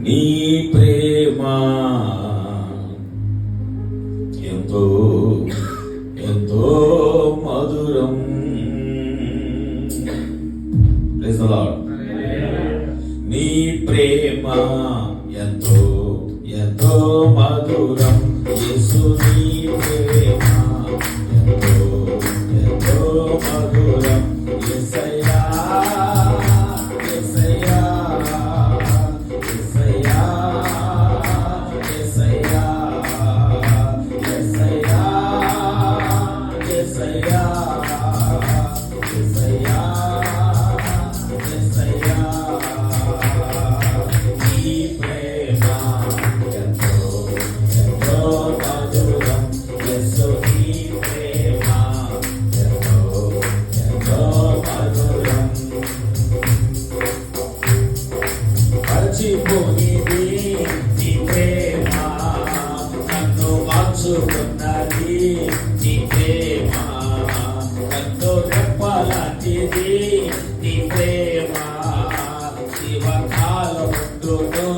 నీ ప్రేమ ఎంతో ఎంతో మధురం. Praise the lord. నీ ప్రేమ ఎంతో ఎంతో మధురం. యేసు నీ ప్రేమ ఎంతో ఎంతో మధురం. యేసయ్యా యేసయ్యా యేసయ్యా యేసయ్యా యేసయ్యా యేసయ్యా యేసయ్యా యేసయ్యా. నీ ప్రేమ ఎంతో ఎంతో మధురం. యేసు నీ ప్రేమ ఎంతో ఎంతో మధురం. మరచిపోనిది నీ ప్రేమ, నన్ను మార్చుకున్నది నీ ప్రేమ, నన్ను రెప్పలాంటిది నీ ప్రేమ, జీవకాలం ఉండును